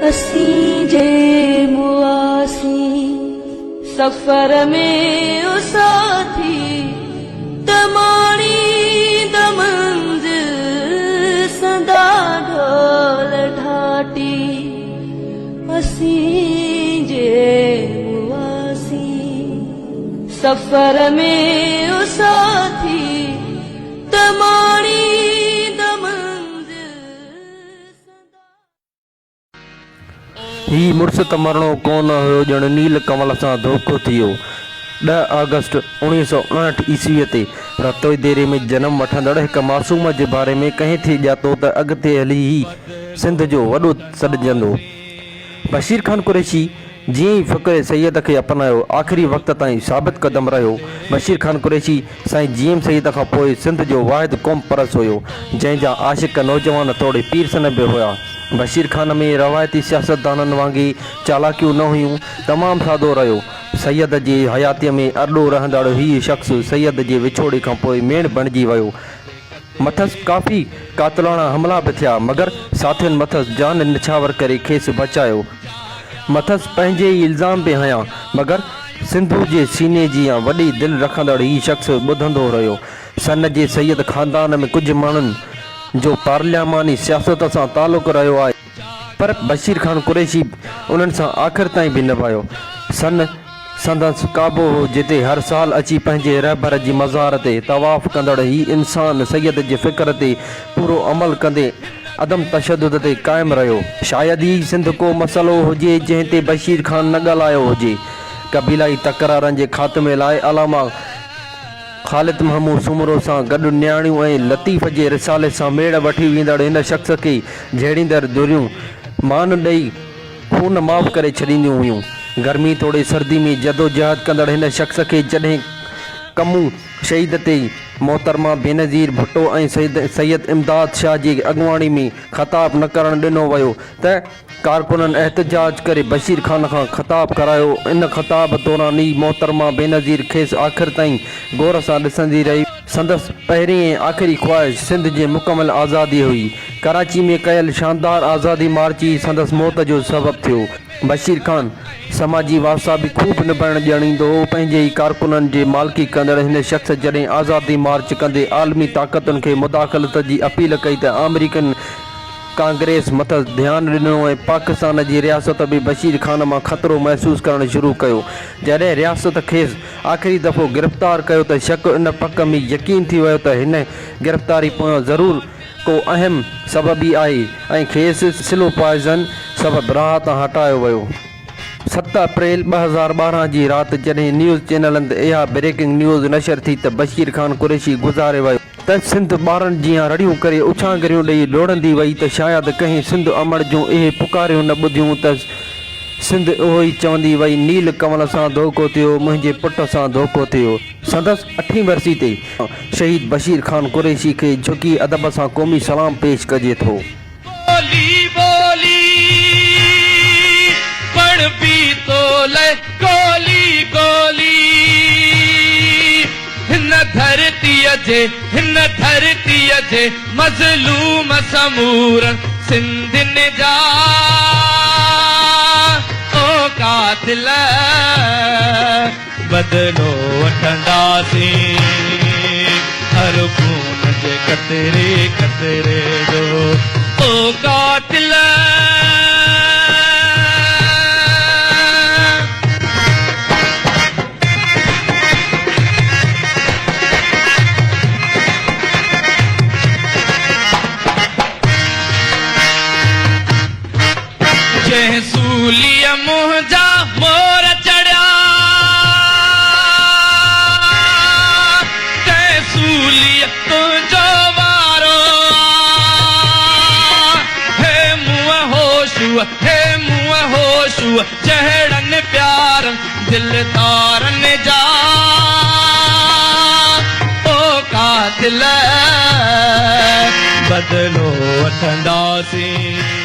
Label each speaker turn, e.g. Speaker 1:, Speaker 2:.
Speaker 1: असीं जे मुआसी सफ़र में ओ साथी तमाणी दमंज़िल सदा ढोल ढाटी असीं जे मुआसी सफ़र में ओ साथी तमाणी
Speaker 2: ही मुड़स त मरणो कोन हुयो ॼण नील कमल सां धोखो थियो। 10 अगस्त 1959 ईस्वीअ ते रतोई देरे में जन्म वठंदड़ हिक मासूम जे बारे में कंहिं थे ॼातो त अॻिते हली ही सिंध जो वॾो सॾजंदो। बशीर खान कुरैशी जीअं ई फ़क़्र सैयद खे अपनायो आख़िरी वक़्त ताईं साबित क़दम रहियो। बशीर खान कुरैशी साईं जीएम सैयद खां पोइ सिंध जो वाहिद क़ौम परस हुयो जंहिंजा आशिक़ नौजवान तोड़े पीर सन बि हुआ। बशीर खान में रवायती सियासतदाननि वांगुरु चालाकियूं न हुयूं, तमामु सादो रहियो। सैयद जी हयातीअ में अॾो रहंदड़ हीउ शख़्स सैयद जे विछोड़े खां पोइ मेण बणिजी वियो। मथसि काफ़ी कातिलाना हमला बि थिया मगर साथियुनि मथसि जान निछावर करे खेसि बचायो। मथसि पंहिंजे ई इल्ज़ाम बि हयां मगर सिंधु जे सीने जी वॾी दिलि रखंदड़ हीउ शख़्स ॿुधंदो रहियो। सन जे सैयद ख़ानदान में कुझु माण्हुनि जो पार्लियामानी सियासत सां तालुक़ रहियो आहे पर बशीर खान कुरैशी उन्हनि सां आख़िर ताईं बि निभायो। सन संदसि काबो हो जिते हर साल अची पंहिंजे रहबर जी मज़ार ते तवाफ़ कंदड़ ही इंसान सैयद जे फ़िक्र ते पूरो अमल कंदे अदम तशद्दुद ते क़ाइमु रहियो। शायदि ई सिंध को मसइलो हुजे जंहिं ते बशीर खान न ॻाल्हायो हुजे। क़बीलाई तकरारनि जे ख़ात्मे लाइ अलामा ख़ालिद महमूद सुमरो सां गॾु न्याणियूं ऐं लतीफ़ जे रिसाले सां मेड़ वठी वेंदड़ हिन शख़्स खे झेड़ींदड़ दुरियूं मान ॾेई खून माफ़ करे छॾींदियूं हुयूं। गर्मी तोड़े सर्दी में जदोजहद कंदड़ हिन शख़्स खे जॾहिं कमू शहीद ते मोहतरमा बेनज़ीर भुट्टो ऐं सैयद इमदाद शाह जी अॻुवाणी में ख़ताब न करणु ॾिनो वियो त कारकुननि एहतजाज करे बशीर खान खां ख़ताब करायो। इन ख़ताब दौरान ई मोहतरमा बेनज़ीर खेसि आख़िर ताईं गौर सां ॾिसंदी रही। संदसि पहिरीं ऐं आख़िरी ख़्वाहिश सिंध जे मुकमल आज़ादी हुई। कराची में कयल शानदार आज़ादी मार्च ई संदसि मौत जो सबबु थियो। बशीर खान समाजी वासा बि खूब निभाइणु ॼाणींदो हो। पंहिंजे ई कारकुननि जे मालिकी कंदड़ हिन शख़्स जॾहिं आज़ादी मार्च कंदे आलमी ताक़तुनि खे मुदाख़लत जी अपील कई त अमेरिकन कांग्रेस मथसि ध्यानु ॾिनो ऐं पाकिस्तान जी रियासत बि बशीर खान मां ख़तरो महसूसु करणु शुरू कयो। जॾहिं रियासत खेसि आख़िरी दफ़ो गिरफ़्तार कयो त शक इन पक में यकीन थी वियो त हिन गिरफ़्तारी पोयां ज़रूरु को अहम सबबु ई आहे ऐं खेसि स्लो पॉइज़न सबबु राह तां हटायो वियो। 7 अप्रैल 2012 जी राति जॾहिं न्यूज़ चैनलनि ते इहा ब्रेकिंग न्यूज़ नशर थी त बशीर खान कुरैशी गुज़ारे वियो त सिंध ॿारनि जीअं रड़ियूं करे उछांगरियूं ॾेई डोड़ंदी वई त शायदि कंहिं सिंध अमड़ जूं इहे पुकारियूं न ॿुधियूं त सिंध उहो ई चवंदी वई नील कमल सां धोखो थियो, मुंहिंजे पुट सां धोखो थियो। संदसि 8वीं वरसी ते शहीद बशीर खान कुरैशी खे झुकी अदब सां क़ौमी सलाम पेश कजे थो।
Speaker 3: हिन धरतीअ जे मज़लूम समूरन सिंधिन जा ओ कातिल बदलो वठंदासीं हर खून जे कतरे कतरे जो ओ कातिल सूलिया मुंहिंजा मोर चढ़िया तैं सूलिया तुंहिंजो वारो हे मुंहुं होशू चढ़नि प्यार दिलदारनि जा ओ कातिल बदलो वठंदासीं।